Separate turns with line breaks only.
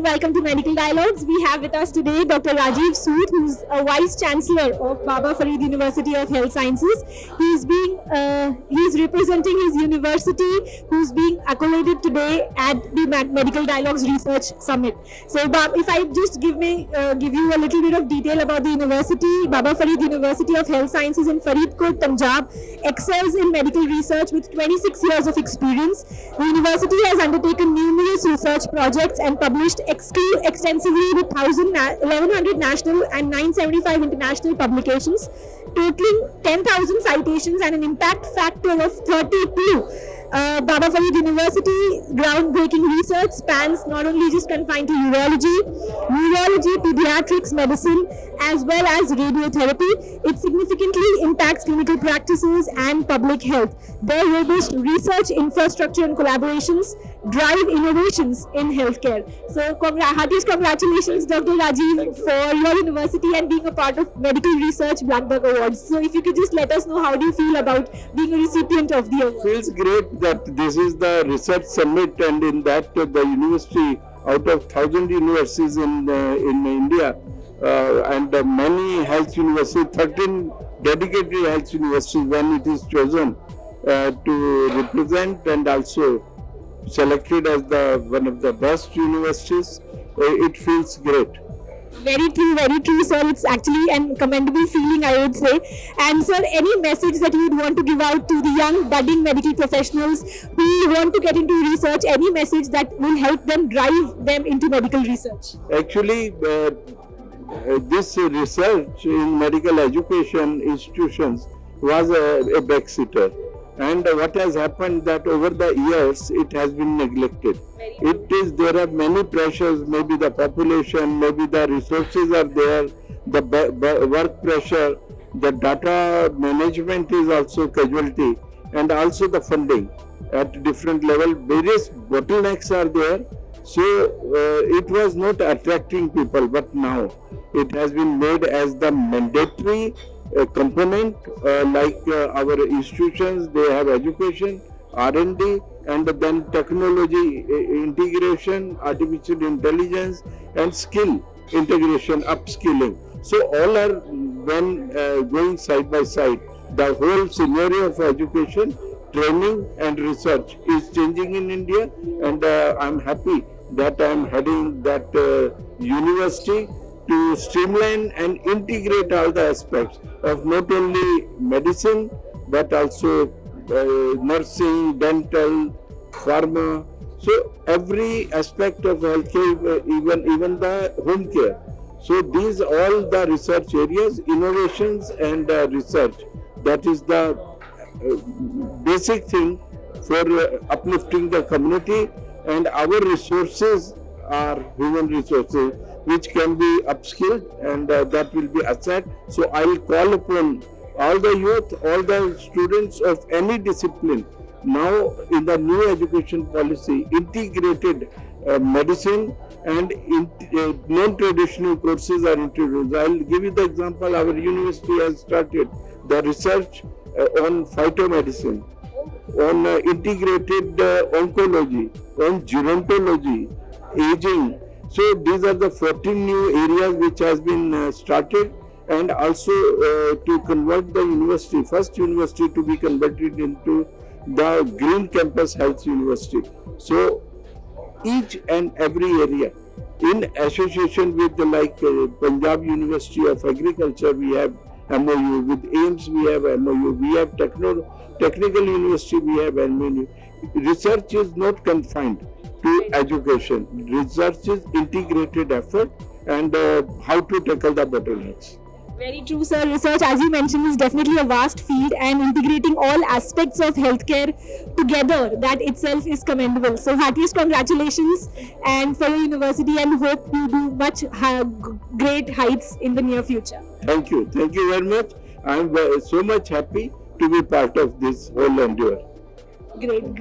and welcome to Medical Dialogues. We have with us today Dr. Rajiv Sood, who's a Vice Chancellor of Baba Farid University of Health Sciences. He's representing his university, who's being accoladed today at the Medical Dialogues Research Summit. So, if I just give you a little bit of detail about the university, Baba Farid University of Health Sciences in Faridkot, Punjab, excels in medical research with 26 years of experience. The university has undertaken numerous research projects and published extensively with 1,100 national and 975 international publications, totaling 10,000 citations and an impact factor of 32. Baba Farid University groundbreaking research spans not only just confined to urology, neurology, pediatrics, medicine, as well as radiotherapy. It significantly impacts clinical practices and public health. Their robust research infrastructure and collaborations drive innovations in healthcare. So, heartiest congratulations, Dr. Rajiv, for your university and being a part of Medical Research Blackbuck Awards. So, if you could just let us know, how do you feel about being a recipient of the award?
Feels great that this is the research summit, and in that the university, out of 1,000 universities in India, and many health universities, 13 dedicated health universities, when it is chosen to represent and also selected as one of the best universities, it feels great.
Very true, sir. It's actually an commendable feeling, I would say. And sir, any message that you would want to give out to the young budding medical professionals who want to get into research, any message that will help them drive them into medical research?
Actually, this research in medical education institutions was a backseater. And what has happened that over the years it has been neglected. There are many pressures, maybe the population, maybe the resources are there, the work pressure, the data management is also casualty, and also the funding at different level. Various bottlenecks are there. So it was not attracting people, but now it has been made as the mandatory component, like our institutions, they have education, R&D, and then technology integration, artificial intelligence, and skill integration, upskilling. So all are when going side by side. The whole scenario of education, training and research is changing in India, and I'm happy that I'm heading that university to streamline and integrate all the aspects of not only medicine but also nursing, dental, pharma. So every aspect of healthcare, even the home care. So these all the research areas, innovations and research. That is the basic thing for uplifting the community, and our resources are human resources which can be upskilled, and that will be asset. So I'll call upon all the youth, all the students of any discipline. Now in the new education policy, integrated medicine and non-traditional courses are introduced. I'll give you the example. Our university has started the research on phytomedicine, on integrated oncology, on gerontology, aging. So these are the 14 new areas which has been started, and also to convert the university, first university to be converted into the Green Campus Health University. So each and every area, in association with Punjab University of Agriculture, we have MOU, with AIMS we have MOU, we have Technical University, we have MOU. Research is not confined to education. Research is integrated effort, and how to tackle the bottlenecks.
Very true, sir. Research, as you mentioned, is definitely a vast field, and integrating all aspects of healthcare together, that itself is commendable. So heartiest congratulations and for your university, and hope you do much great heights in the near future.
Thank you very much. I am so much happy to be part of this whole endeavor.
Great.